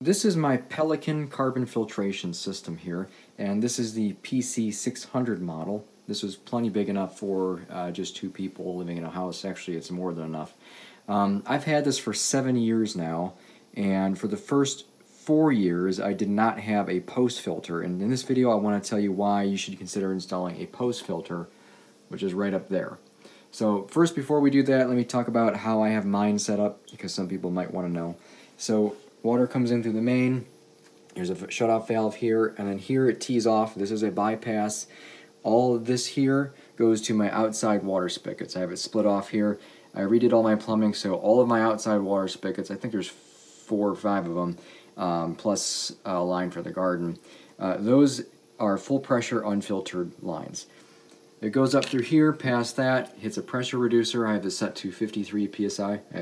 This is my Pelican carbon filtration system here, and this is the PC-600 model. This was plenty big enough for just two people living in a house. Actually, it's more than enough. I've had this for 7 years now, and for the first 4 years I did not have a PostFilter, and in this video I want to tell you why you should consider installing a PostFilter, which is right up there. So first, before we do that, let me talk about how I have mine set up, because some people might want to know. So water comes in through the main, there's a shut-off valve here, and then here it tees off. This is a bypass. All of this here goes to my outside water spigots. I have it split off here. I redid all my plumbing, so all of my outside water spigots, I think there's 4 or 5 of them, plus a line for the garden. Those are full pressure unfiltered lines. It goes up through here, past that, hits a pressure reducer. I have this set to 53 PSI. I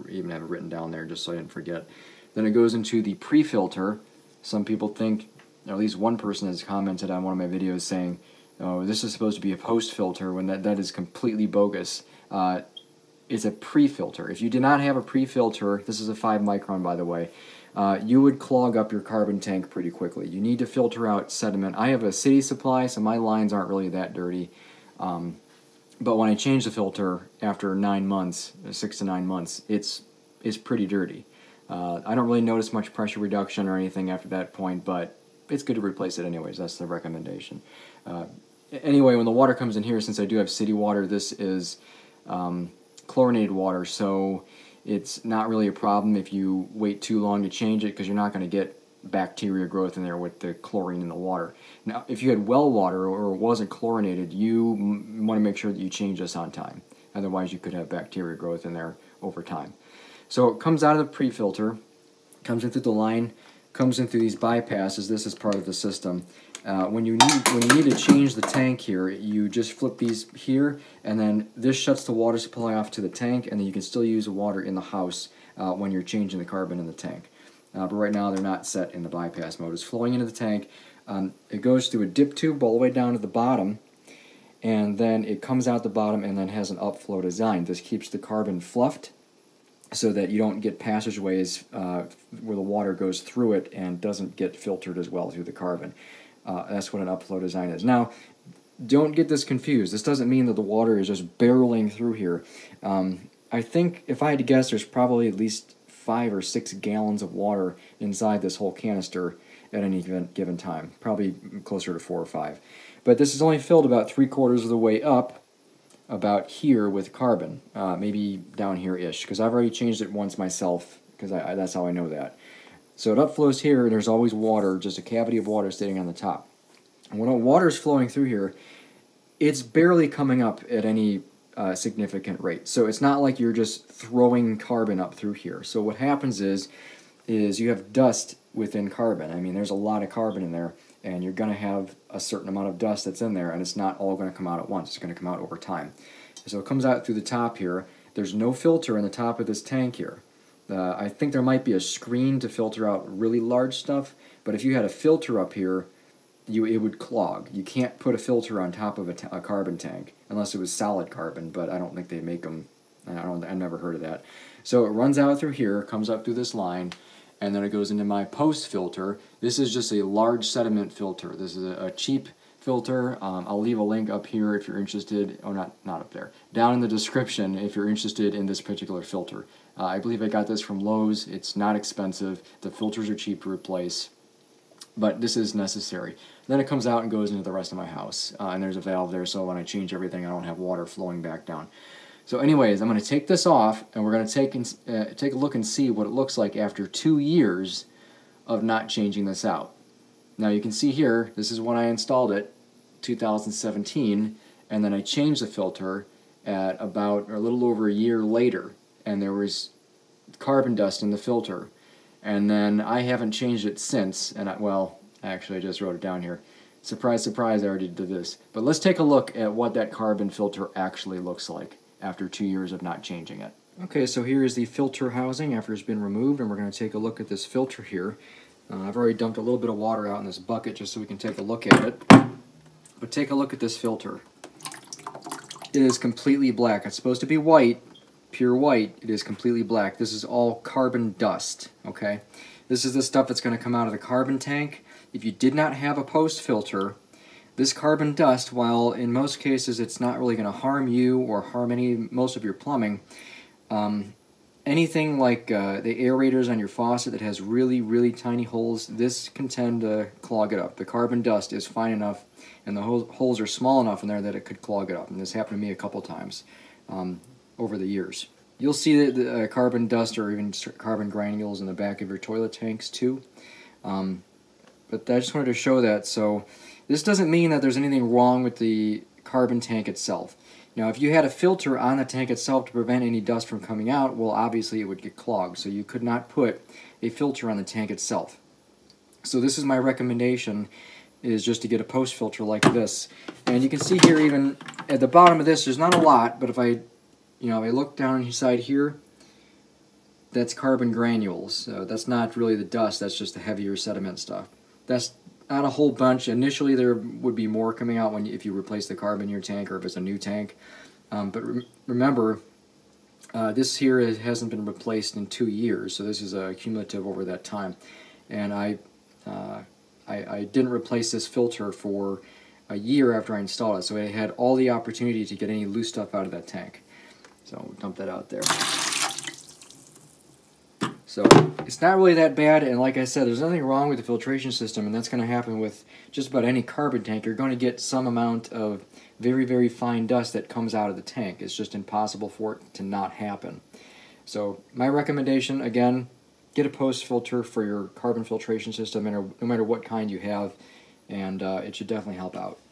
even have it written down there just so I didn't forget. Then it goes into the PreFilter. Some people think, or at least one person has commented on one of my videos saying, oh, this is supposed to be a PostFilter, when that is completely bogus. It's a PreFilter. If you did not have a PreFilter, this is a 5 micron by the way, you would clog up your carbon tank pretty quickly. You need to filter out sediment. I have a city supply, so my lines aren't really that dirty. But when I change the filter after 9 months, 6 to 9 months, it's pretty dirty. I don't really notice much pressure reduction or anything after that point, but it's good to replace it anyways. That's the recommendation. Anyway, when the water comes in here, since I do have city water, this is chlorinated water, so it's not really a problem if you wait too long to change it, because you're not going to get bacteria growth in there with the chlorine in the water. Now, if you had well water or it wasn't chlorinated, you want to make sure that you change this on time. Otherwise, you could have bacteria growth in there over time. So it comes out of the PreFilter, comes in through the line, comes in through these bypasses. This is part of the system. When you need to change the tank here, you just flip these here, and then this shuts the water supply off to the tank, and then you can still use the water in the house when you're changing the carbon in the tank. But right now they're not set in the bypass mode. It's flowing into the tank. It goes through a dip tube all the way down to the bottom, and then it comes out the bottom and then has an upflow design. This keeps the carbon fluffed so that you don't get passageways where the water goes through it and doesn't get filtered as well through the carbon. That's what an upflow design is. Now, don't get this confused. This doesn't mean that the water is just barreling through here. I think, if I had to guess, there's probably at least 5 or 6 gallons of water inside this whole canister at any given time. Probably closer to 4 or 5. But this is only filled about 3/4 of the way up, about here with carbon, maybe down here-ish, because I've already changed it once myself, because that's how I know that. So it upflows here, and there's always water, just a cavity of water sitting on the top. And when water is flowing through here, it's barely coming up at any significant rate. So it's not like you're just throwing carbon up through here. So what happens is you have dust within carbon. I mean, there's a lot of carbon in there, and you're going to have a certain amount of dust that's in there, and it's not all going to come out at once. It's going to come out over time. So it comes out through the top here. There's no filter in the top of this tank here. I think there might be a screen to filter out really large stuff, but if you had a filter up here, it would clog. You can't put a filter on top of a carbon tank, unless it was solid carbon, but I don't think they make them. I've never heard of that. So it runs out through here, comes up through this line, and then it goes into my PostFilter. This is just a large sediment filter. This is a cheap filter. I'll leave a link up here if you're interested, or not up there, down in the description if you're interested in this particular filter. I believe I got this from Lowe's. It's not expensive. The filters are cheap to replace, but this is necessary. Then it comes out and goes into the rest of my house, and there's a valve there, so when I change everything I don't have water flowing back down. So anyways, I'm going to take this off, and we're going to take a look and see what it looks like after 2 years of not changing this out. Now you can see here, this is when I installed it, 2017, and then I changed the filter at about, or a little over a year later, and there was carbon dust in the filter. And then I haven't changed it since, and actually I just wrote it down here. Surprise, surprise, I already did this. But let's take a look at what that carbon filter actually looks like after 2 years of not changing it. Okay, so here is the filter housing after it's been removed, and we're going to take a look at this filter here. I've already dumped a little bit of water out in this bucket just so we can take a look at it. But take a look at this filter. It is completely black. It's supposed to be white, pure white. It is completely black. This is all carbon dust, okay? This is the stuff that's going to come out of the carbon tank. If you did not have a post filter, this carbon dust, while in most cases it's not really going to harm you or harm most of your plumbing, anything like the aerators on your faucet that has really, really tiny holes, this can tend to clog it up. The carbon dust is fine enough, and the holes are small enough in there that it could clog it up. And this happened to me a couple times over the years. You'll see the carbon dust or even carbon granules in the back of your toilet tanks too. But I just wanted to show that. So this doesn't mean that there's anything wrong with the carbon tank itself. Now, if you had a filter on the tank itself to prevent any dust from coming out, well, obviously it would get clogged. So you could not put a filter on the tank itself. So this is my recommendation, is just to get a post filter like this. And you can see here, even at the bottom of this, there's not a lot, but if I look down inside here, that's carbon granules. So that's not really the dust, that's just the heavier sediment stuff. That's not a whole bunch. Initially there would be more coming out if you replace the carbon in your tank or if it's a new tank. But remember, this here hasn't been replaced in 2 years, so this is cumulative over that time. And I didn't replace this filter for a year after I installed it, so I had all the opportunity to get any loose stuff out of that tank. So we'll dump that out there. So it's not really that bad, and like I said, there's nothing wrong with the filtration system, and that's going to happen with just about any carbon tank. You're going to get some amount of very, very fine dust that comes out of the tank. It's just impossible for it to not happen. So my recommendation, again, get a post filter for your carbon filtration system, no matter what kind you have, and it should definitely help out.